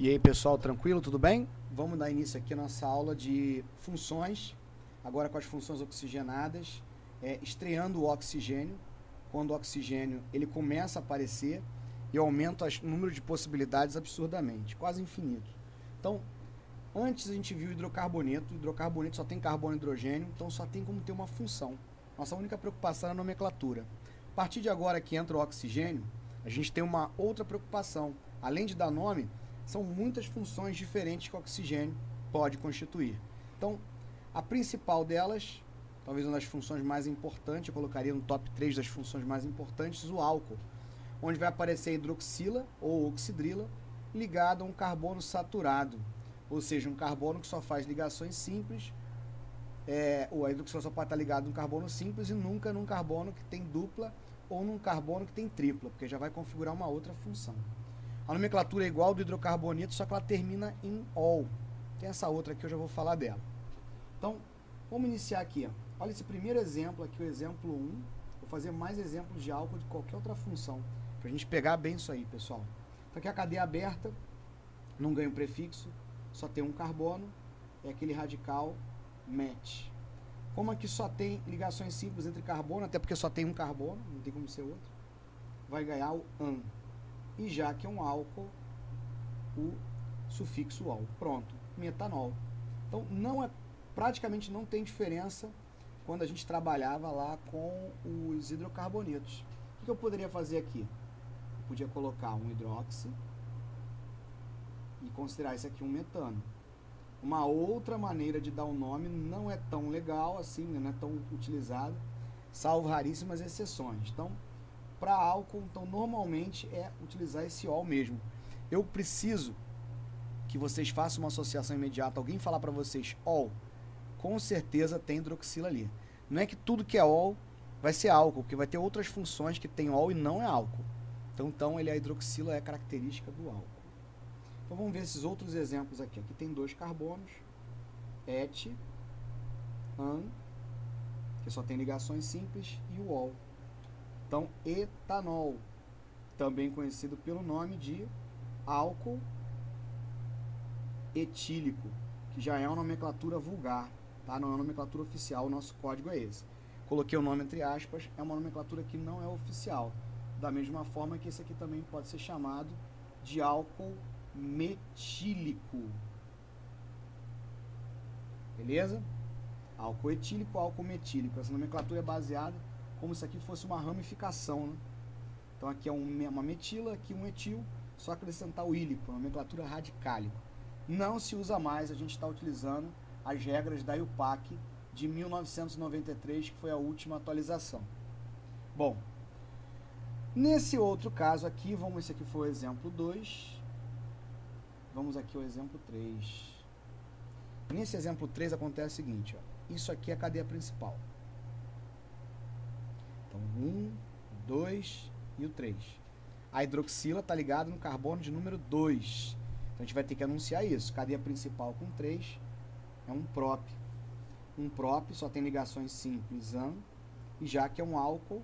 E aí, pessoal, tranquilo? Tudo bem? Vamos dar início aqui à nossa aula de funções, agora com as funções oxigenadas, estreando o oxigênio. Quando o oxigênio ele começa a aparecer, eu aumento o número de possibilidades absurdamente, quase infinito. Então, antes a gente viu o hidrocarboneto só tem carbono e hidrogênio, então só tem como ter uma função. Nossa única preocupação é a nomenclatura. A partir de agora que entra o oxigênio, a gente tem uma outra preocupação. Além de dar nome, são muitas funções diferentes que o oxigênio pode constituir. Então, a principal delas, talvez uma das funções mais importantes, eu colocaria no top 3 das funções mais importantes, o álcool, onde vai aparecer a hidroxila ou oxidrila ligada a um carbono saturado, ou seja, um carbono que só faz ligações simples, ou a hidroxila só pode estar ligada a um carbono simples e nunca num carbono que tem dupla ou num carbono que tem tripla, porque já vai configurar uma outra função. A nomenclatura é igual do hidrocarboneto, só que ela termina em ol. Tem essa outra aqui, eu já vou falar dela. Então, vamos iniciar aqui. Olha esse primeiro exemplo aqui, o exemplo 1. Vou fazer mais exemplos de álcool de qualquer outra função, para a gente pegar bem isso aí, pessoal. Então aqui a cadeia aberta, não ganha um prefixo, só tem um carbono, é aquele radical match. Como aqui só tem ligações simples entre carbono, até porque só tem um carbono, não tem como ser outro, vai ganhar o an. E já que é um álcool, o sufixo ol. Pronto, metanol. Então praticamente não tem diferença quando a gente trabalhava lá com os hidrocarbonetos. O que eu poderia fazer aqui? Eu podia colocar um hidróxi e considerar isso aqui um metano. Uma outra maneira de dar um nome não é tão legal assim, não é tão utilizada, salvo raríssimas exceções. Então, para álcool, então, normalmente é utilizar esse ol mesmo. Eu preciso que vocês façam uma associação imediata. Alguém falar para vocês ol, com certeza tem hidroxila ali. Não é que tudo que é ol vai ser álcool, porque vai ter outras funções que tem ol e não é álcool. Então a hidroxila é característica do álcool. Então vamos ver esses outros exemplos aqui. Aqui tem dois carbonos, et, an, que só tem ligações simples, e o ol. Então, etanol, também conhecido pelo nome de álcool etílico, que já é uma nomenclatura vulgar, tá? Não é uma nomenclatura oficial, o nosso código é esse. Coloquei o nome entre aspas, é uma nomenclatura que não é oficial. Da mesma forma que esse aqui também pode ser chamado de álcool metílico. Beleza? Álcool etílico, álcool metílico. Essa nomenclatura é baseada como se aqui fosse uma ramificação, né? Então aqui é uma metila, aqui um etil, só acrescentar o ílico, nomenclatura radicálico. Não se usa mais, a gente está utilizando as regras da IUPAC de 1993, que foi a última atualização. Bom, nesse outro caso aqui, esse aqui foi o exemplo 2, vamos aqui ao exemplo 3. Nesse exemplo 3 acontece o seguinte, ó, isso aqui é a cadeia principal. Então, 1, 2 e o 3. A hidroxila está ligada no carbono de número 2. Então, a gente vai ter que anunciar isso. Cadeia principal com 3 é um prop. Um prop só tem ligações simples, an, e já que é um álcool,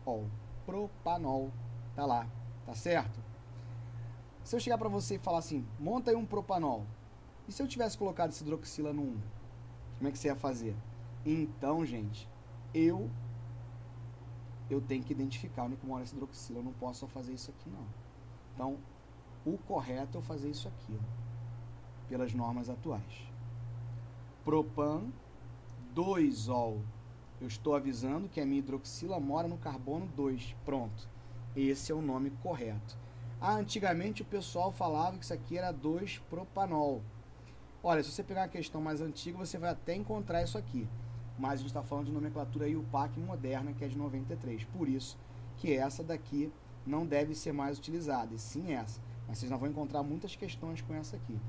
ol. Propanol. Tá lá, tá certo? Se eu chegar para você e falar assim, monta aí um propanol. E se eu tivesse colocado essa hidroxila no 1? Como é que você ia fazer? Então, gente, eu tenho que identificar onde mora essa hidroxila, eu não posso só fazer isso aqui não. Então, o correto é eu fazer isso aqui, ó, pelas normas atuais. Propan, 2-ol. Eu estou avisando que a minha hidroxila mora no carbono 2. Pronto. Esse é o nome correto. Antigamente o pessoal falava que isso aqui era 2-propanol. Olha, se você pegar uma questão mais antiga, você vai até encontrar isso aqui. Mas a gente está falando de nomenclatura IUPAC moderna, que é de 93. Por isso que essa daqui não deve ser mais utilizada, e sim essa. Mas vocês não vão encontrar muitas questões com essa aqui.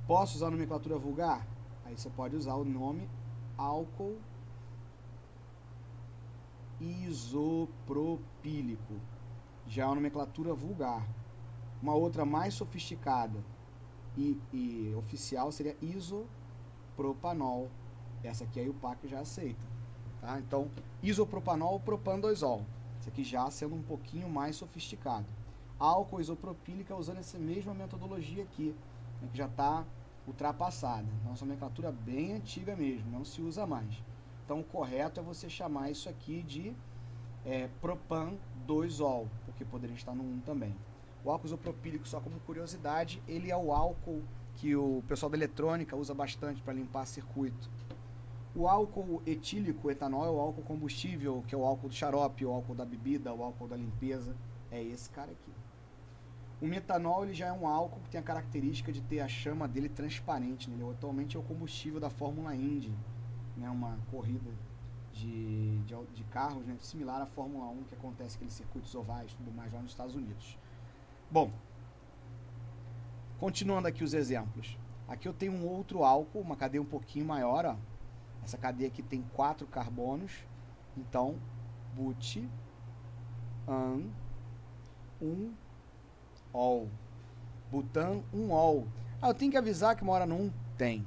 Posso usar a nomenclatura vulgar? Aí você pode usar o nome álcool isopropílico. Já é uma nomenclatura vulgar. Uma outra mais sofisticada e oficial seria isopropanol. Essa aqui a IUPAC já aceita, tá? Então, isopropanol, propan 2-ol. Isso aqui já sendo um pouquinho mais sofisticado. álcool isopropílica usando essa mesma metodologia aqui, né, que já está ultrapassada. Nossa nomenclatura bem antiga mesmo, não se usa mais. Então o correto é você chamar isso aqui de propan 2-ol, porque poderia estar no 1 também. O álcool isopropílico, só como curiosidade, ele é o álcool que o pessoal da eletrônica usa bastante para limpar circuito. O álcool etílico, etanol, é o álcool combustível, que é o álcool do xarope, o álcool da bebida, o álcool da limpeza, é esse cara aqui. O metanol ele já é um álcool que tem a característica de ter a chama dele transparente, né? Ele atualmente é o combustível da Fórmula Indy, né? Uma corrida de carros, né? Similar à Fórmula 1, que acontece aqueles circuitos ovais e tudo mais lá nos Estados Unidos. Bom, continuando aqui os exemplos. Aqui eu tenho um outro álcool, uma cadeia um pouquinho maior, ó. Essa cadeia aqui tem 4 carbonos, então but, an, 1-ol. Butan, 1-ol. Ah, eu tenho que avisar que uma hora no 1? Tem.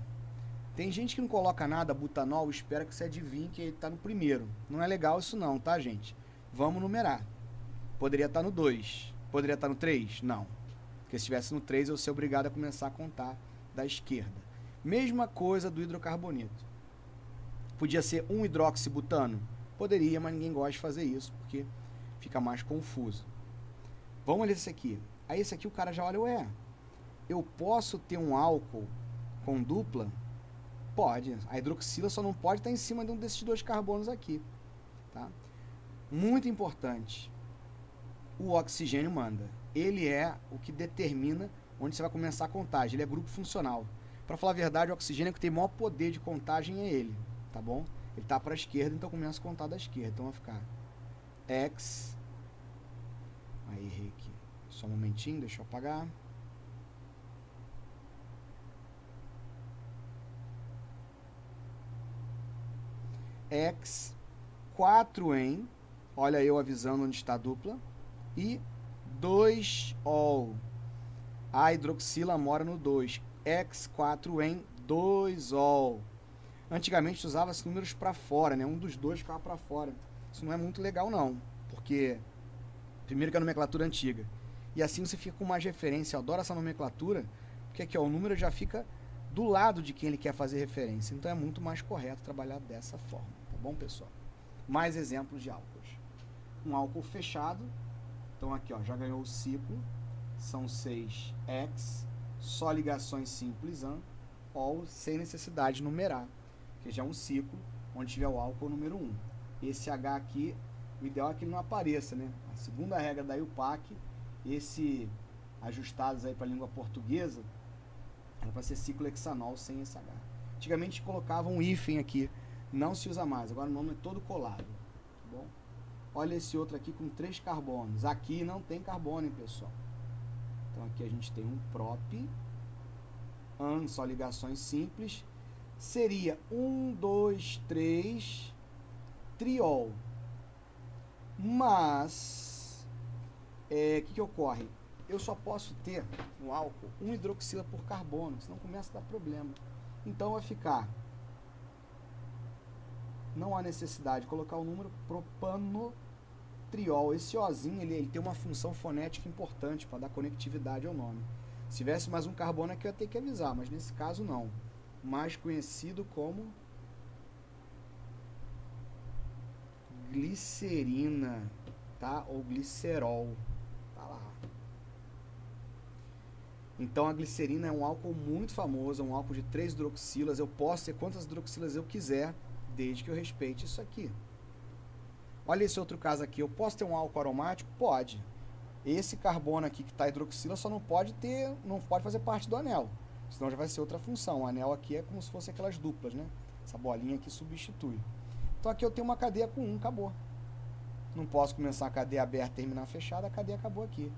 Tem gente que não coloca nada, butanol, espera que você adivinhe que ele está no primeiro. Não é legal isso não, tá, gente? Vamos numerar. Poderia estar no 2. Poderia estar no 3? Não. Porque se estivesse no 3, eu ia ser obrigado a começar a contar da esquerda. Mesma coisa do hidrocarboneto. Podia ser 1-hidroxibutano? Poderia, mas ninguém gosta de fazer isso, porque fica mais confuso. Vamos olhar esse aqui. Aí esse aqui o cara já olha, ué, eu posso ter um álcool com dupla? Pode. A hidroxila só não pode estar em cima de um desses 2 carbonos aqui. Tá? Muito importante. O oxigênio manda. Ele é o que determina onde você vai começar a contagem. Ele é grupo funcional. Para falar a verdade, o oxigênio que tem maior poder de contagem é ele. Tá bom? Ele está para a esquerda, então começa a contar da esquerda. Então vai ficar X. Aí errei aqui. Só um momentinho, deixa eu apagar. X, 4 em, olha eu avisando onde está a dupla, e 2-ol. A hidroxila mora no 2. X4 em 2-ol. Antigamente usava-se números para fora, né? Um dos 2 ficava para fora. Isso não é muito legal não, porque primeiro que a nomenclatura é antiga. E assim você fica com mais referência. Eu adoro essa nomenclatura, porque aqui ó, o número já fica do lado de quem ele quer fazer referência. Então é muito mais correto trabalhar dessa forma, tá bom, pessoal? Mais exemplos de álcools. Um álcool fechado. Então aqui ó, já ganhou o ciclo. São 6 X, só ligações simples an, ol, sem necessidade de numerar, que já é um ciclo onde tiver o álcool número 1. Esse H aqui, o ideal é que ele não apareça, né? A segunda regra da IUPAC, esse ajustados aí para a língua portuguesa, era para ser ciclo hexanol sem esse H. Antigamente colocava um hífen aqui, não se usa mais, agora o nome é todo colado, tá bom? Olha esse outro aqui com 3 carbonos, aqui não tem carbono, hein, pessoal? Então aqui a gente tem um prop, an, só ligações simples, seria 1, 2, 3, triol. Mas, que ocorre? Eu só posso ter no álcool 1 hidroxila por carbono, senão começa a dar problema. Então vai ficar, não há necessidade de colocar o número propanotriol. Esse Ozinho, ele tem uma função fonética importante para dar conectividade ao nome. Se tivesse mais um carbono aqui eu ia ter que avisar, mas nesse caso não. Mais conhecido como glicerina, tá? Ou glicerol, tá lá. Então a glicerina é um álcool muito famoso, é um álcool de 3 hidroxilas. Eu posso ter quantas hidroxilas eu quiser, desde que eu respeite isso aqui. Olha esse outro caso aqui, eu posso ter um álcool aromático? Pode. Esse carbono aqui que está hidroxila só não pode ter, não pode fazer parte do anel, senão já vai ser outra função. O anel aqui é como se fosse aquelas duplas, né? Essa bolinha aqui substitui. Então aqui eu tenho uma cadeia com 1, acabou. Não posso começar a cadeia aberta e terminar fechada, a cadeia acabou aqui.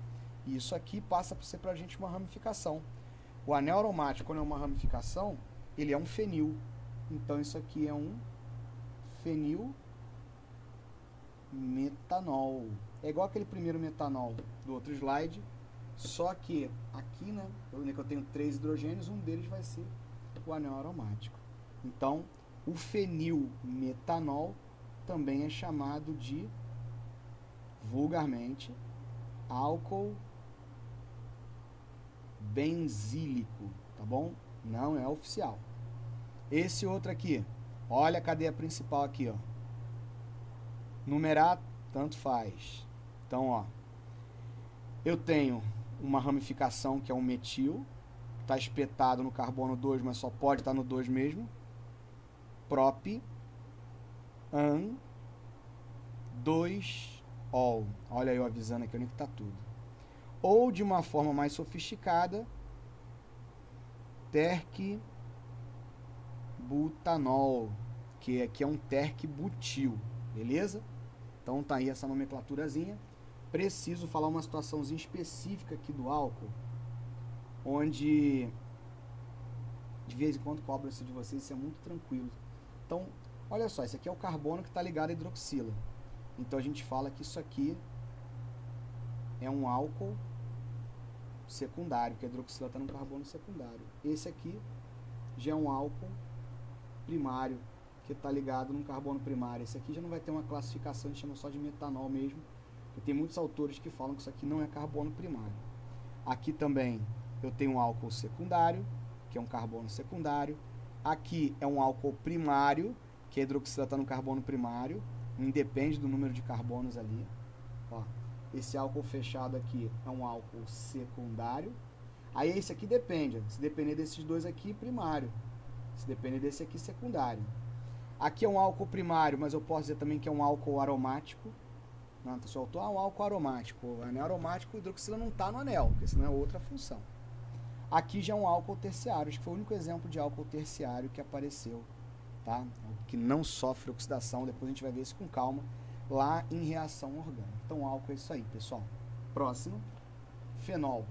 E isso aqui passa a ser pra gente uma ramificação. O anel aromático, quando é uma ramificação, ele é um fenil. Então isso aqui é um fenil metanol. É igual aquele primeiro metanol do outro slide, só que aqui, né, que eu tenho 3 hidrogênios, um deles vai ser o anel aromático. Então, o fenilmetanol também é chamado de, vulgarmente, álcool benzílico, tá bom? Não é oficial. Esse outro aqui, olha a cadeia principal aqui, ó. Numerar, tanto faz. Então, ó, eu tenho uma ramificação que é um metil, está espetado no carbono 2, mas só pode estar no 2 mesmo. Prop, an, 2, ol. Olha eu avisando aqui onde que está tudo. Ou de uma forma mais sofisticada, terc-butanol, que aqui é um terc-butil, beleza? Então tá aí essa nomenclaturazinha. Preciso falar uma situaçãozinha específica aqui do álcool, onde de vez em quando cobra-se de vocês, isso é muito tranquilo. Então, olha só, esse aqui é o carbono que está ligado à hidroxila. Então a gente fala que isso aqui é um álcool secundário, que a hidroxila está no carbono secundário. Esse aqui já é um álcool primário, que está ligado num carbono primário. Esse aqui já não vai ter uma classificação, a gente chama só de metanol mesmo, porque tem muitos autores que falam que isso aqui não é carbono primário. Aqui também eu tenho um álcool secundário, que é um carbono secundário. Aqui é um álcool primário, que a hidroxila está no carbono primário, independe do número de carbonos ali. Ó, esse álcool fechado aqui é um álcool secundário. Aí esse aqui depende, se depender desses dois aqui, primário. Se depender desse aqui, secundário. Aqui é um álcool primário, mas eu posso dizer também que é um álcool aromático. Não, tá só um álcool aromático. O anel aromático, a hidroxila não está no anel, porque senão é outra função. Aqui já é um álcool terciário, acho que foi o único exemplo de álcool terciário que apareceu, tá? Que não sofre oxidação, depois a gente vai ver isso com calma, lá em reação orgânica. Então, álcool é isso aí, pessoal. Próximo, fenol.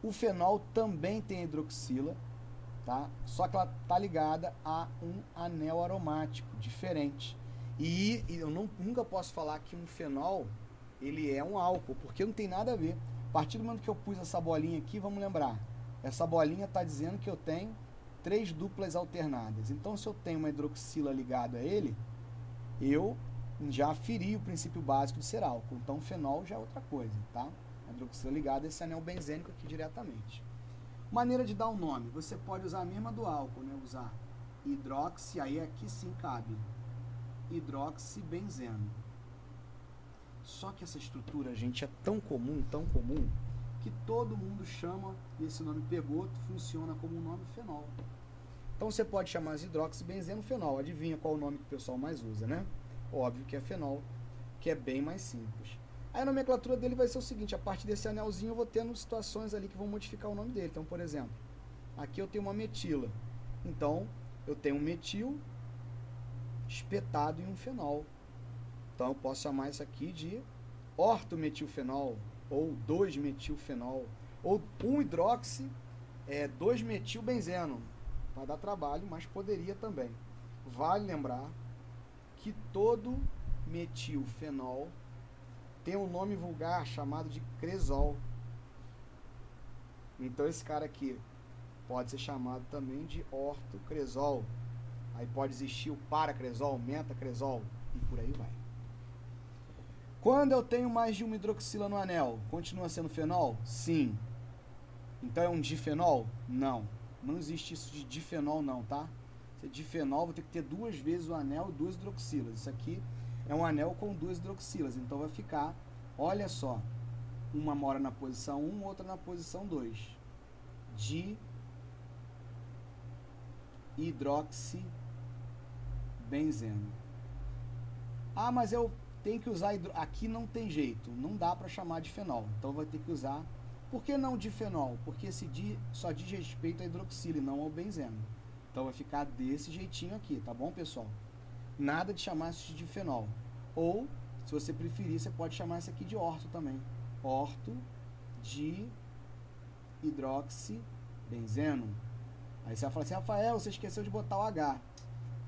O fenol também tem hidroxila, tá? Só que ela tá ligada a um anel aromático diferente. E eu nunca posso falar que um fenol, ele é um álcool, porque não tem nada a ver. A partir do momento que eu pus essa bolinha aqui, vamos lembrar, essa bolinha está dizendo que eu tenho 3 duplas alternadas. Então, se eu tenho uma hidroxila ligada a ele, eu já aferi o princípio básico de ser álcool. Então, fenol já é outra coisa, tá? A hidroxila ligada a esse anel benzênico aqui diretamente. Maneira de dar o nome, você pode usar a mesma do álcool, né? Usar hidroxi, aí aqui sim cabe hidroxibenzeno. Só que essa estrutura, gente, é tão comum, que todo mundo chama, e esse nome pegou, funciona como um nome fenol. Então você pode chamar de hidroxibenzeno fenol. Adivinha qual o nome que o pessoal mais usa, né? Óbvio que é fenol, que é bem mais simples. Aí a nomenclatura dele vai ser o seguinte, a partir desse anelzinho eu vou tendo situações ali que vão modificar o nome dele. Então, por exemplo, aqui eu tenho uma metila. Então, eu tenho um metil espetado em um fenol. Então, eu posso chamar isso aqui de ortometilfenol, ou 2-metilfenol, ou 1-hidroxi, 2-metilbenzeno. Vai dar trabalho, mas poderia também. Vale lembrar que todo metilfenol tem um nome vulgar chamado de cresol. Então esse cara aqui pode ser chamado também de ortocresol. Aí pode existir o paracresol, metacresol e por aí vai. Quando eu tenho mais de uma hidroxila no anel, continua sendo fenol? Sim. Então é um difenol? Não. Não existe isso de difenol não, tá? Se é difenol, vou ter que ter 2 vezes o anel e 2 hidroxilas. Isso aqui é um anel com 2 hidroxilas. Então vai ficar, olha só, uma mora na posição 1, outra na posição 2. Dihidroxibenzeno. Ah, mas eu tenho que usar aqui não tem jeito, não dá para chamar de fenol. Então vai ter que usar. Por que não difenol? Porque esse di só diz respeito à hidroxila e não ao benzeno. Então vai ficar desse jeitinho aqui, tá bom, pessoal? Nada de chamar isso de difenol. Ou, se você preferir, você pode chamar isso aqui de orto também. Orto de hidroxibenzeno. Aí você vai falar assim, Rafael, você esqueceu de botar o H.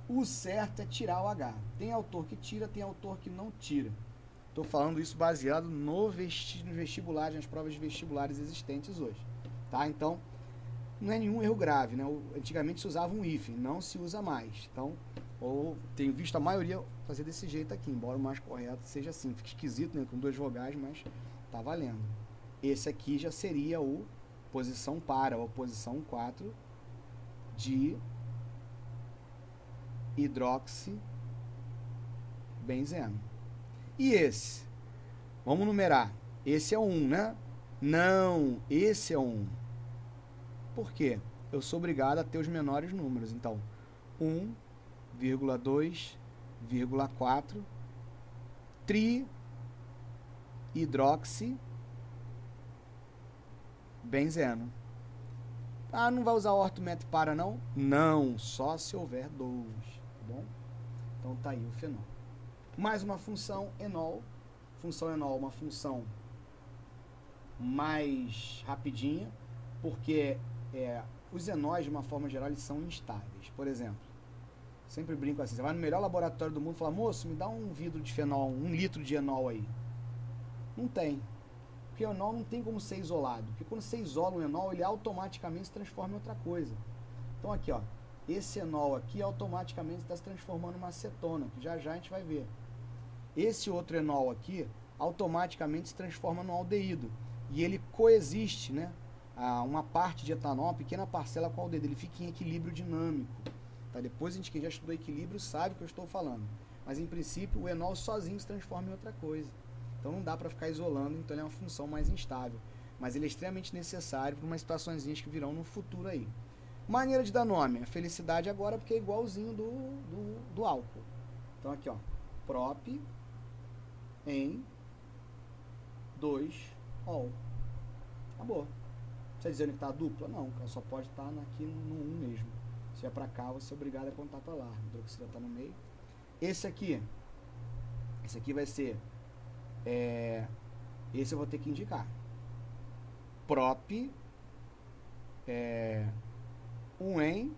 O certo é tirar o H. Tem autor que tira, tem autor que não tira. Estou falando isso baseado nos vestibulares, nas provas de vestibulares existentes hoje. Tá? Então, não é nenhum erro grave, né? Antigamente se usava um hífen, não se usa mais. Então, ou tenho visto a maioria fazer desse jeito aqui, embora o mais correto seja assim. Fica esquisito, né? Com 2 vogais, mas tá valendo. Esse aqui já seria o posição para, ou posição 4, de hidroxibenzeno. E esse? Vamos numerar. Esse é 1, né? Não, esse é 1. Por quê? Eu sou obrigado a ter os menores números. Então, 1,2,4 trihidroxibenzeno. Ah, não vai usar ortométrico para não? Não, só se houver 2, tá bom? Então tá aí o fenol. Mais uma função enol. Função enol, uma função mais rapidinha, porque os enóis, de uma forma geral, eles são instáveis. Por exemplo, sempre brinco assim, você vai no melhor laboratório do mundo e fala, moço, me dá um vidro de fenol, 1 litro de enol aí. Não tem. Porque o enol não tem como ser isolado. Porque quando você isola um enol, ele automaticamente se transforma em outra coisa. Então aqui, ó, esse enol aqui automaticamente está se transformando em uma acetona, que já já a gente vai ver. Esse outro enol aqui automaticamente se transforma no aldeído. E ele coexiste, né? Uma parte de etanol, uma pequena parcela com o aldeído. Ele fica em equilíbrio dinâmico. Tá? Depois a gente, quem já estudou equilíbrio, sabe o que eu estou falando. Mas em princípio o enol sozinho se transforma em outra coisa. Então não dá para ficar isolando, então ele é uma função mais instável. Mas ele é extremamente necessário para umas situações que virão no futuro aí. Maneira de dar nome, a felicidade agora, porque é igualzinho do álcool. Então aqui, ó, prop em 2-ol. Acabou. Você dizendo que está dupla? Não, ela só pode estar aqui no 1 mesmo. Se é para cá, você é obrigado a contar para lá. A hidroxila está no meio. Esse aqui vai ser... esse eu vou ter que indicar. Prop 1 em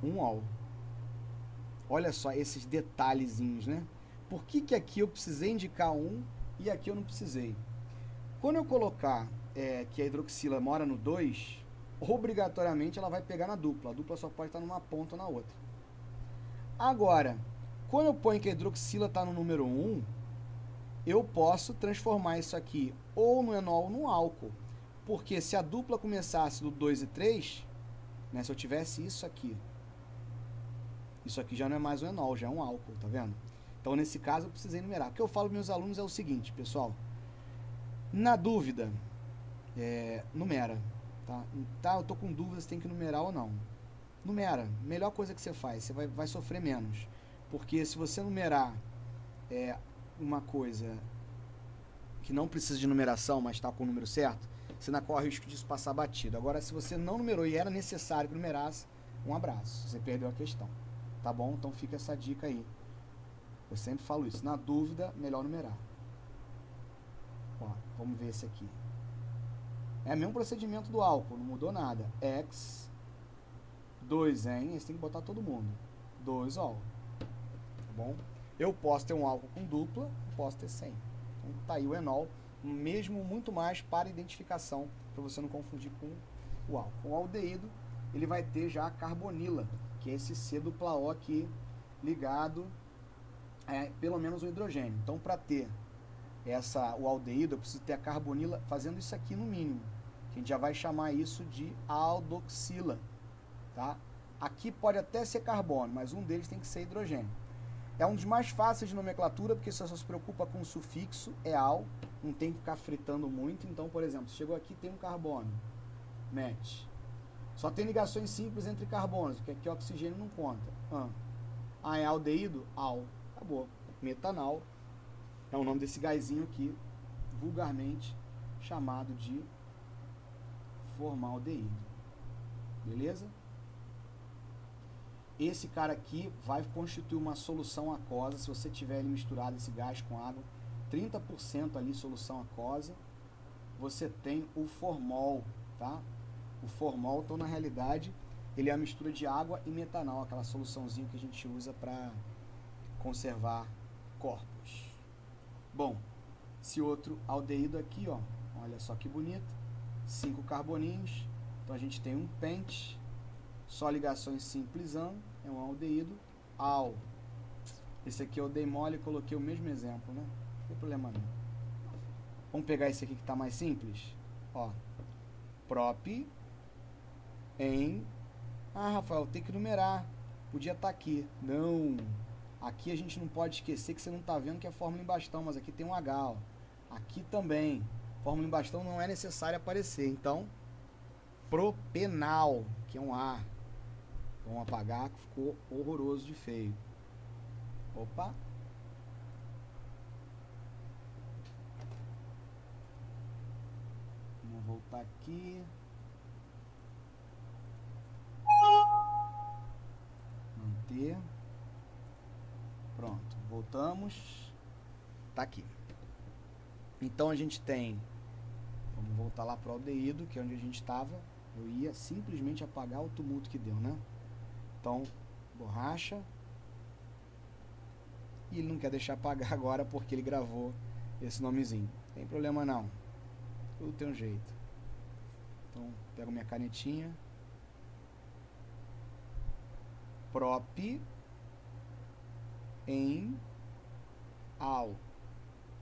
1-ol. Olha só esses detalhezinhos, né? Por que aqui eu precisei indicar 1 e aqui eu não precisei? Quando eu colocar que a hidroxila mora no 2, obrigatoriamente ela vai pegar na dupla. A dupla só pode estar numa ponta ou na outra. Agora, quando eu ponho que a hidroxila está no número 1, eu posso transformar isso aqui ou no enol ou no álcool. Porque se a dupla começasse do 2 e 3, né, se eu tivesse isso aqui já não é mais um enol, já é um álcool, tá vendo? Então, nesse caso, eu precisei numerar. O que eu falo para meus alunos é o seguinte, pessoal. Na dúvida, numera. Tá, eu tô com dúvida se tem que numerar ou não. Numera. Melhor coisa que você faz. Você vai sofrer menos. Porque se você numerar uma coisa que não precisa de numeração, mas está com o número certo, você não corre o risco disso passar batido. Agora, se você não numerou e era necessário que numerasse, um abraço. Você perdeu a questão. Tá bom? Então fica essa dica aí. Eu sempre falo isso. Na dúvida, melhor numerar. Ó, vamos ver esse aqui. É o mesmo procedimento do álcool, não mudou nada. X, 2 em, esse tem que botar todo mundo. 2-ol. Tá bom? Eu posso ter um álcool com dupla, posso ter 100. Então tá aí o enol, mesmo muito mais para identificação, para você não confundir com o álcool. O aldeído, ele vai ter já a carbonila, que é esse C dupla O aqui ligado pelo menos o hidrogênio. Então, para ter o aldeído, eu preciso ter a carbonila fazendo isso aqui no mínimo. A gente já vai chamar isso de aldoxila. Tá? Aqui pode até ser carbono, mas um deles tem que ser hidrogênio. É um dos mais fáceis de nomenclatura, porque você só se preocupa com o sufixo, al, não tem que ficar fritando muito. Então, por exemplo, chegou aqui, tem um carbono, mete. Só tem ligações simples entre carbonos, porque aqui o oxigênio não conta. É aldeído? Al. Acabou. Metanal é o nome desse gásinho aqui, vulgarmente chamado de formaldeído. Beleza? Esse cara aqui vai constituir uma solução aquosa, se você tiver ele misturado esse gás com água, 30% ali solução aquosa, você tem o formol, tá? O formol, então, na realidade, ele é a mistura de água e metanol, aquela soluçãozinha que a gente usa para conservar corpos. Bom, esse outro aldeído aqui, ó, olha só que bonito, 5 carboninhos, então a gente tem um pente, só ligações simples, é um aldeído, al. Esse aqui eu dei mole e coloquei o mesmo exemplo, né? Não tem problema não. Vamos pegar esse aqui que está mais simples. Ó, prop em... Ah, Rafael, tem que numerar. Podia estar aqui. Não. Aqui a gente não pode esquecer que você não está vendo que é fórmula em bastão, mas aqui tem um H, ó. Aqui também. Fórmula em bastão não é necessário aparecer. Então, propenal, que é um A. Vamos apagar, que ficou horroroso de feio. Opa. Vamos voltar aqui. Manter. Pronto, voltamos. Tá aqui. Então a gente tem... Vamos voltar lá para o aldeído, que é onde a gente estava. Eu ia simplesmente apagar o tumulto que deu, né? Então, borracha. E ele não quer deixar apagar agora porque ele gravou esse nomezinho. Não tem problema não. Tudo tem um jeito. Então, pego minha canetinha. Prop em ao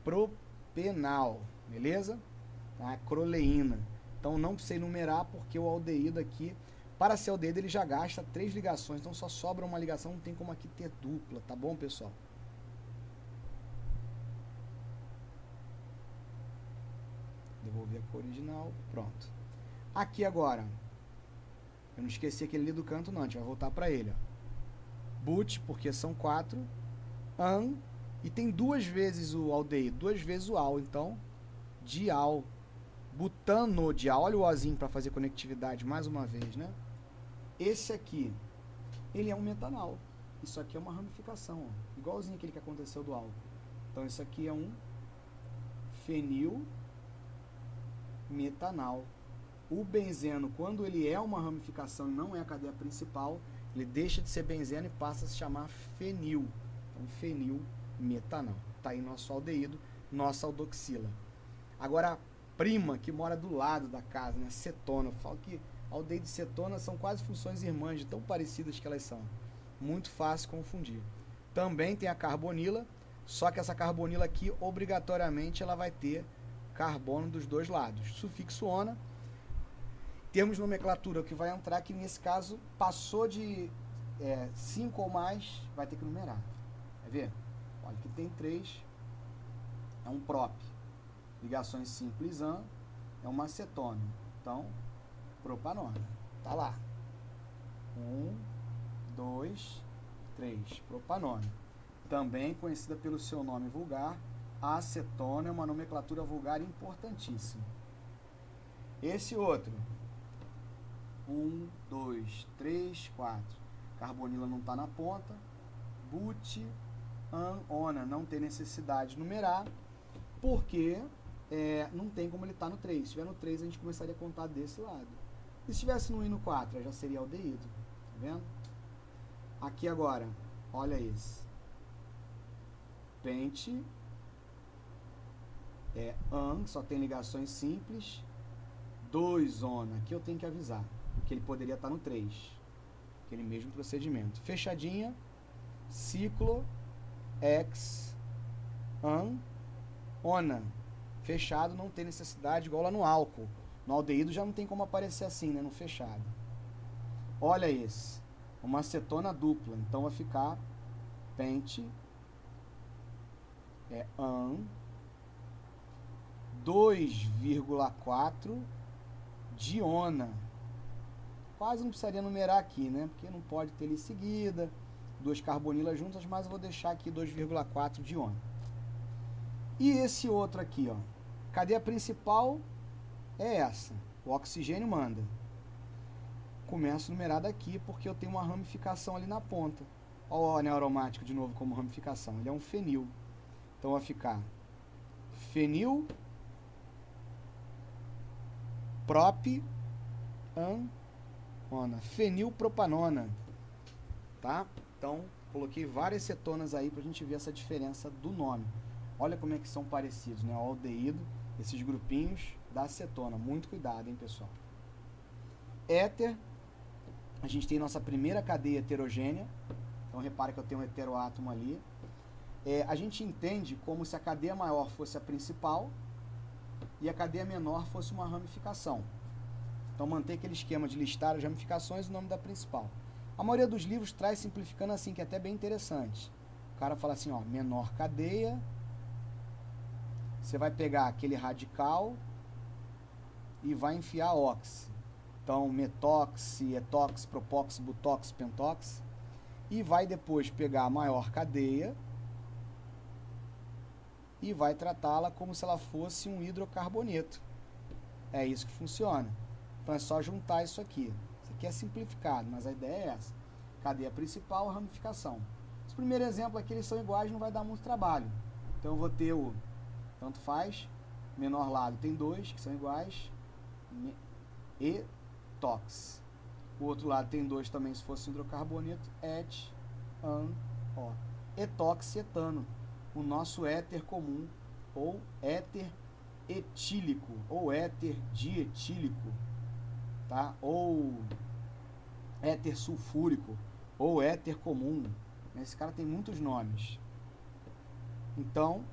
propenal, beleza? Tá? Acroleína. Então não precisei numerar porque o aldeído aqui, para ser aldeído, ele já gasta 3 ligações, então só sobra uma ligação, não tem como aqui ter dupla, tá bom, pessoal? Devolver a cor original, pronto. Aqui agora, eu não esqueci aquele ali do canto não, a gente vai voltar para ele, ó. But, porque são 4, an, e tem 2 vezes o aldeído, 2 vezes o al, então, dial. Butano dial, olha o ozinho para fazer conectividade mais uma vez, né? Esse aqui, ele é um metanal. Isso aqui é uma ramificação, ó, igualzinho aquele que aconteceu do álcool. Então, isso aqui é um fenil metanal. O benzeno, quando ele é uma ramificação e não é a cadeia principal, ele deixa de ser benzeno e passa a se chamar fenil. Então, fenil metanal. Tá aí nosso aldeído, nossa aldoxila. Agora, a prima que mora do lado da casa, né? Cetona. Eu falo que aldeído e cetona são quase funções irmãs, de tão parecidas que elas são. Muito fácil confundir. Também tem a carbonila, só que essa carbonila aqui, obrigatoriamente, ela vai ter carbono dos dois lados. Sufixo ona. Temos nomenclatura que vai entrar, que nesse caso passou de 5 ou mais, vai ter que numerar. Quer ver? Olha, aqui tem 3, é um prop. Ligações simples an, é uma acetona. Então, propanona. Tá lá. 1, 2, 3. Propanona. Também conhecida pelo seu nome vulgar, a acetona é uma nomenclatura vulgar importantíssima. Esse outro. 1, 2, 3, 4. Carbonila não está na ponta. But, an, ona. Não tem necessidade de numerar, porque não tem como ele estar no 3. Se estiver no 3, a gente começaria a contar desse lado. E se estivesse no I no 4, já seria aldeído. Tá vendo? Aqui agora, olha esse. Pente. An, só tem ligações simples. 2 ona. Aqui eu tenho que avisar que ele poderia estar no 3. Aquele mesmo procedimento. Fechadinha. Ciclo. Ex. An. Ona. Fechado não tem necessidade, igual lá no álcool. No aldeído já não tem como aparecer assim, né? No fechado. Olha esse. Uma acetona dupla. Então vai ficar pente. An. 2,4 diona. Quase não precisaria numerar aqui, né? Porque não pode ter ali seguida. 2 carbonilas juntas, mas eu vou deixar aqui 2,4 diona. E esse outro aqui, ó. Cadeia principal é essa. O oxigênio manda. Começo a numerar daqui porque eu tenho uma ramificação ali na ponta. Olha o anel aromático de novo como ramificação. Ele é um fenil. Então vai ficar fenil prop an ona. Fenilpropanona. Tá? Então, coloquei várias cetonas aí pra gente ver essa diferença do nome. Olha como é que são parecidos, né? O aldeído, esses grupinhos da acetona. Muito cuidado, hein, pessoal? Éter, a gente tem nossa primeira cadeia heterogênea. Então, repare que eu tenho um heteroátomo ali. A gente entende como se a cadeia maior fosse a principal e a cadeia menor fosse uma ramificação. Então, manter aquele esquema de listar as ramificações e o nome da principal. A maioria dos livros traz simplificando assim, que é até bem interessante. O cara fala assim, ó, menor cadeia, você vai pegar aquele radical e vai enfiar ox. Então, metox, etox, propox, butox, pentox. E vai depois pegar a maior cadeia e vai tratá-la como se ela fosse um hidrocarboneto. É isso que funciona. Então é só juntar isso aqui. Isso aqui é simplificado, mas a ideia é essa. Cadeia principal, ramificação. Esse primeiro exemplo aqui, eles são iguais, não vai dar muito trabalho. Então eu vou ter o, tanto faz, menor lado tem 2, que são iguais, etox. O outro lado tem 2 também, se fosse hidrocarboneto, et, an, ó. Etox, etano. O nosso éter comum, ou éter etílico, ou éter dietílico, tá? Ou éter sulfúrico, ou éter comum. Esse cara tem muitos nomes. Então,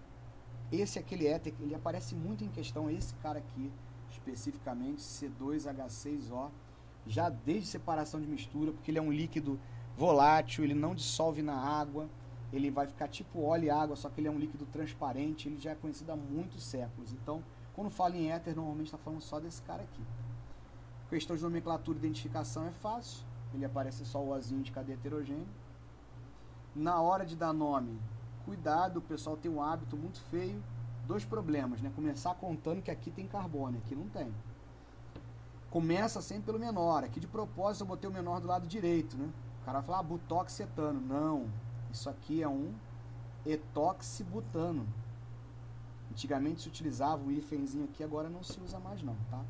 esse aquele éter, ele aparece muito em questão, esse cara aqui, especificamente, C2H6O, já desde separação de mistura, porque ele é um líquido volátil, ele não dissolve na água, ele vai ficar tipo óleo e água, só que ele é um líquido transparente, ele já é conhecido há muitos séculos. Então, quando fala em éter, normalmente está falando só desse cara aqui. Questão de nomenclatura e identificação é fácil, ele aparece só o Ozinho de cadeia heterogênea. Na hora de dar nome, cuidado, o pessoal tem um hábito muito feio, 2 problemas, né? Começar contando que aqui tem carbono, aqui não tem. Começa sempre pelo menor, aqui de propósito eu botei o menor do lado direito, né? O cara vai falar, butoxetano, não, isso aqui é um etoxibutano. Antigamente se utilizava o hífenzinho aqui, agora não se usa mais não, tá?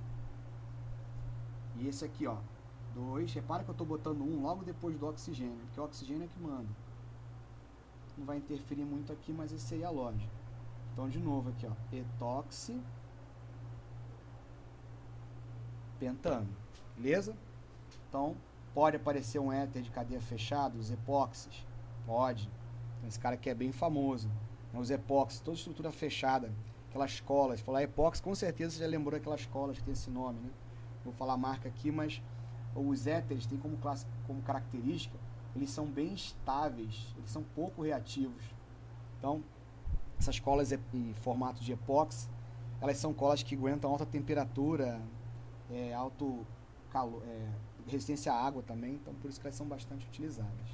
E esse aqui, ó, 2, repara que eu estou botando 1 logo depois do oxigênio, porque o oxigênio é que manda. Não vai interferir muito aqui, mas esse aí é a lógica. Então, de novo aqui, ó, etoxi pentano, beleza? Então, pode aparecer um éter de cadeia fechada, os epóxis, pode. Então, esse cara aqui é bem famoso. Os epóxis, toda estrutura fechada, aquelas colas. Falar epóxi, com certeza você já lembrou daquelas colas que tem esse nome, né? Vou falar a marca aqui, mas os éteres têm como característica, eles são bem estáveis, eles são pouco reativos. Então, essas colas em formato de epóxi, elas são colas que aguentam alta temperatura, alto calor, resistência à água também, então por isso que elas são bastante utilizadas.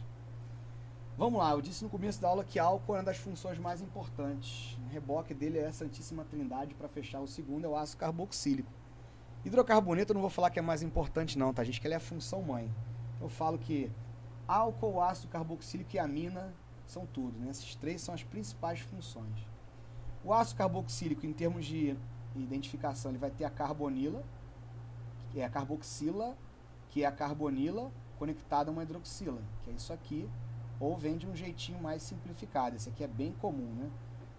Vamos lá, eu disse no começo da aula que álcool é uma das funções mais importantes. O reboque dele é a santíssima trindade, para fechar o segundo é o ácido carboxílico. Hidrocarboneto eu não vou falar que é mais importante não, tá gente? Que ele é a função mãe. Eu falo que álcool, ácido carboxílico e amina são tudo, né? Esses 3 são as principais funções. O ácido carboxílico, em termos de identificação, ele vai ter a carbonila, que é a carboxila, que é a carbonila conectada a uma hidroxila, que é isso aqui, ou vem de um jeitinho mais simplificado. Esse aqui é bem comum, né?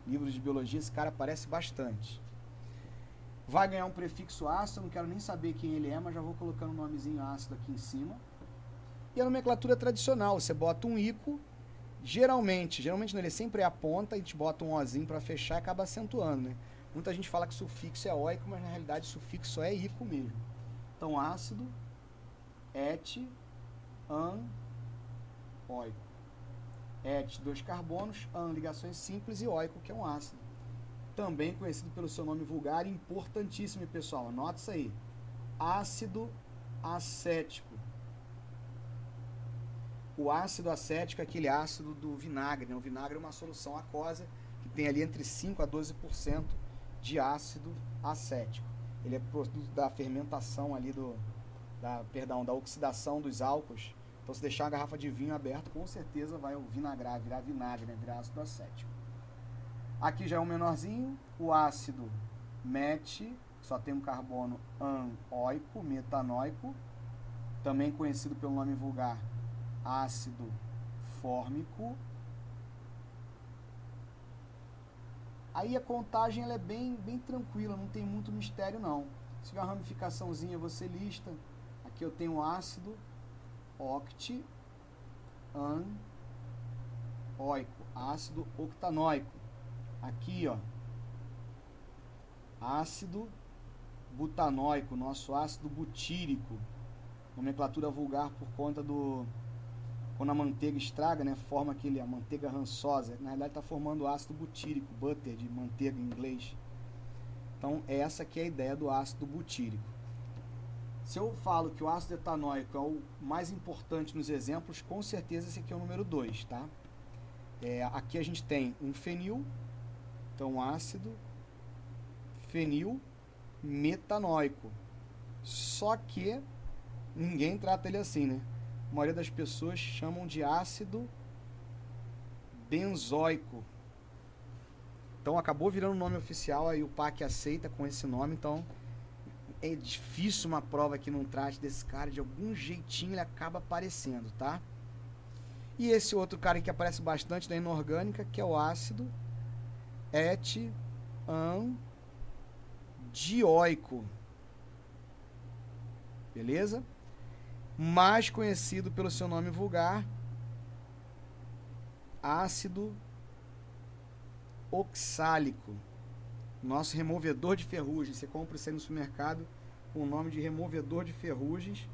Livros de biologia, esse cara aparece bastante. Vai ganhar um prefixo ácido, eu não quero nem saber quem ele é, mas já vou colocando um nomezinho ácido aqui em cima. E a nomenclatura tradicional, você bota um ico, geralmente não, ele sempre é a ponta, a gente bota um ozinho para fechar e acaba acentuando, né? Muita gente fala que sufixo é oico, mas na realidade sufixo é ico mesmo. Então ácido, et, an, oico. Et, 2 carbonos, an, ligações simples e oico, que é um ácido. Também conhecido pelo seu nome vulgar, importantíssimo, pessoal, anota isso aí. Ácido acético. O ácido acético é aquele ácido do vinagre, né? O vinagre é uma solução aquosa que tem ali entre 5 a 12% de ácido acético. Ele é produto da fermentação ali da oxidação dos álcools. Então, se deixar uma garrafa de vinho aberta, com certeza vai vinagrar, virar vinagre, né? Virar ácido acético. Aqui já é um menorzinho, o ácido met, só tem um carbono anoico, metanoico, também conhecido pelo nome vulgar ácido fórmico. Aí a contagem ela é bem tranquila, não tem muito mistério não. Se tiver uma ramificaçãozinha você lista. Aqui eu tenho ácido octi anoico, ácido octanoico. Aqui, ó, Ácido butanóico, nosso ácido butírico. Nomenclatura vulgar por conta do... Quando a manteiga estraga, né, forma a manteiga rançosa. Na verdade está formando ácido butírico, butter de manteiga em inglês. Então essa aqui é a ideia do ácido butírico. Se eu falo que o ácido etanóico é o mais importante nos exemplos, com certeza esse aqui é o número 2, tá? Aqui a gente tem um fenil, então ácido fenil metanóico. Só que ninguém trata ele assim, né? A maioria das pessoas chamam de ácido benzoico. Então acabou virando o nome oficial, aí o PAC aceita com esse nome, então é difícil uma prova que não trate desse cara, de algum jeitinho ele acaba aparecendo, tá? E esse outro cara que aparece bastante na inorgânica, que é o ácido etandioico. Beleza? Mais conhecido pelo seu nome vulgar, ácido oxálico. Nosso removedor de ferrugem. Você compra isso aí no supermercado com o nome de removedor de ferrugens.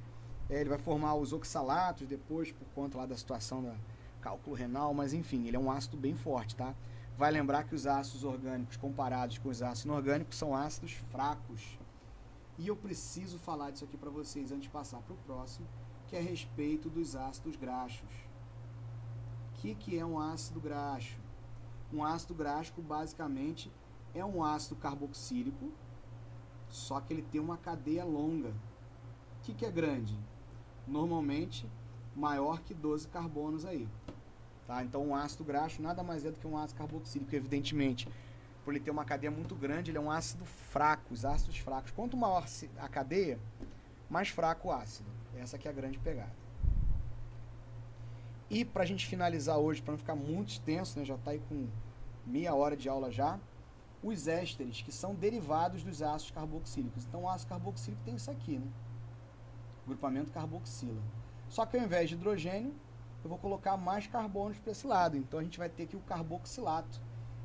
Ele vai formar os oxalatos depois, por conta lá da situação da cálculo renal, mas enfim, ele é um ácido bem forte, tá? Vai lembrar que os ácidos orgânicos comparados com os ácidos inorgânicos são ácidos fracos. E eu preciso falar disso aqui para vocês antes de passar para o próximo, que é a respeito dos ácidos graxos. O que é um ácido graxo? Um ácido graxo basicamente é um ácido carboxílico, só que ele tem uma cadeia longa. O que é grande? Normalmente maior que 12 carbonos aí. Tá? Então um ácido graxo nada mais é do que um ácido carboxílico, evidentemente. Por ele ter uma cadeia muito grande, ele é um ácido fraco, os ácidos fracos. Quanto maior a cadeia, mais fraco o ácido. Essa aqui é a grande pegada. E para a gente finalizar hoje, para não ficar muito extenso, né, já está aí com meia hora de aula já, os ésteres, que são derivados dos ácidos carboxílicos. Então o ácido carboxílico tem isso aqui, né? Grupamento carboxila. Só que ao invés de hidrogênio, eu vou colocar mais carbonos para esse lado. Então a gente vai ter aqui o carboxilato,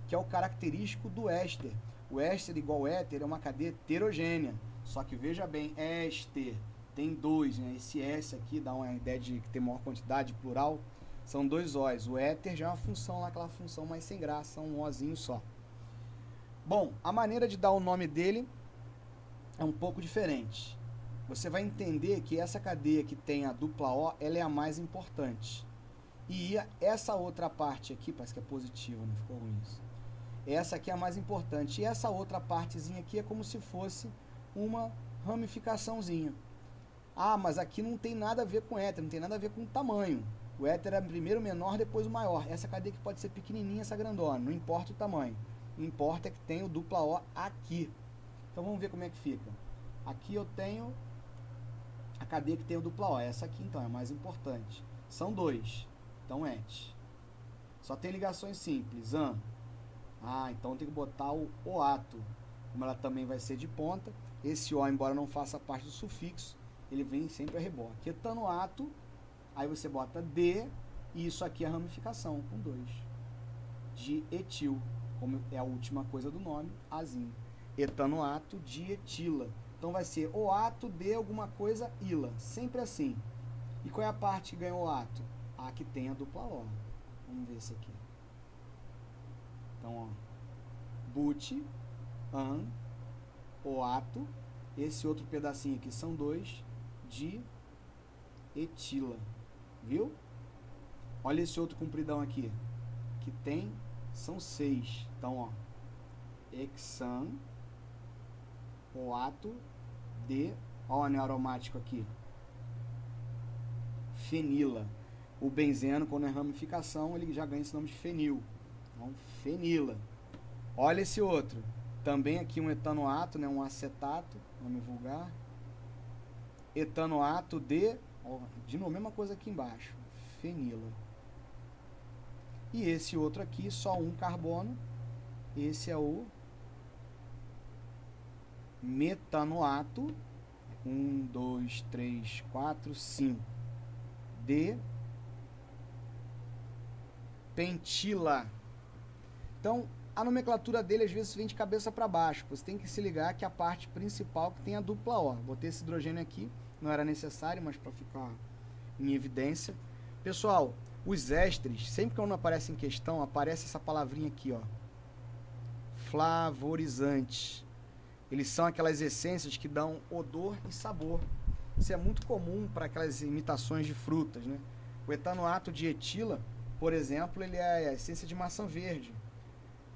que é o característico do éster. O éster igual éter é uma cadeia heterogênea. Só que veja bem, éster tem dois, né? Esse S aqui dá uma ideia de que tem maior quantidade, plural. São dois O's. O éter já é uma função lá, aquela função mais sem graça, um Ozinho só. Bom, a maneira de dar o nome dele é um pouco diferente. Você vai entender que essa cadeia que tem a dupla O, ela é a mais importante. E essa outra parte aqui, parece que é positiva, não ficou ruim isso. Essa aqui é a mais importante. E essa outra partezinha aqui é como se fosse uma ramificaçãozinha. Ah, mas aqui não tem nada a ver com éter, não tem nada a ver com o tamanho. O éter é primeiro o menor, depois o maior. Essa cadeia que pode ser pequenininha, essa grandona, não importa o tamanho. O que importa é que tem o dupla O aqui. Então vamos ver como é que fica. Aqui eu tenho a cadeia que tem o dupla O. Essa aqui então é a mais importante. São dois. Então et. Só tem ligações simples. An. Ah, então tem que botar o oato. Como ela também vai ser de ponta, esse O, embora não faça parte do sufixo, ele vem sempre a reboque. Etanoato, aí você bota D, e isso aqui é a ramificação, com 2. De etil, como é a última coisa do nome, azinho. Etanoato de etila. Então vai ser oato de alguma coisa, ila. Sempre assim. E qual é a parte que ganha o ato? A que tem a dupla O. Vamos ver esse aqui. Então, ó. But, an, oato. Esse outro pedacinho aqui são 2 de etila. Viu? Olha esse outro compridão aqui. Que tem, são 6. Então, ó. Hexan, oato de, ó o anel aromático aqui. Fenila. O benzeno, quando é ramificação, ele já ganha esse nome de fenil. Então, fenila. Olha esse outro. Também aqui um etanoato, né, um acetato, nome vulgar. Etanoato de, ó, de novo, mesma coisa aqui embaixo. Fenila. E esse outro aqui, só um carbono. Esse é o metanoato. 1, 2, 3, 4, 5. De pentila. Então, a nomenclatura dele às vezes vem de cabeça para baixo. Você tem que se ligar que a parte principal que tem a dupla O. Botei esse hidrogênio aqui, não era necessário, mas para ficar em evidência. Pessoal, os ésteres, sempre que não aparece em questão, aparece essa palavrinha aqui, ó. Flavorizantes. Eles são aquelas essências que dão odor e sabor. Isso é muito comum para aquelas imitações de frutas, né? O etanoato de etila, por exemplo, ele é a essência de maçã verde.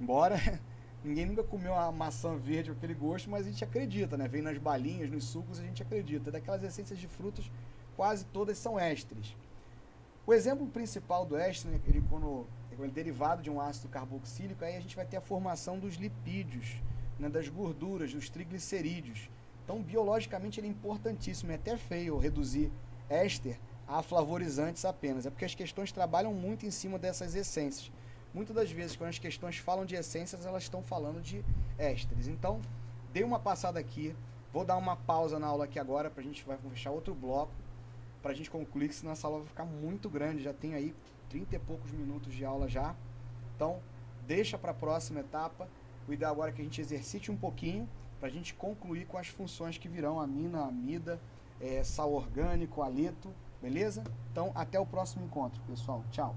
Embora ninguém nunca comeu uma maçã verde com aquele gosto, mas a gente acredita, né? Vem nas balinhas, nos sucos, a gente acredita. Daquelas essências de frutas, quase todas são ésteres. O exemplo principal do éster, né, quando é derivado de um ácido carboxílico, aí a gente vai ter a formação dos lipídios, né, das gorduras, dos triglicerídeos. Então, biologicamente, ele é importantíssimo. É até feio reduzir éster a flavorizantes apenas. É porque as questões trabalham muito em cima dessas essências. Muitas das vezes, quando as questões falam de essências, elas estão falando de ésteres. Então, dei uma passada aqui. Vou dar uma pausa na aula aqui agora, para a gente vai fechar outro bloco, para a gente concluir, que senão essa aula vai ficar muito grande. Já tem aí 30 e poucos minutos de aula já. Então, deixa para a próxima etapa. O ideal agora é que a gente exercite um pouquinho, para a gente concluir com as funções que virão, amina, amida, sal orgânico, haleto, beleza? Então, até o próximo encontro, pessoal. Tchau!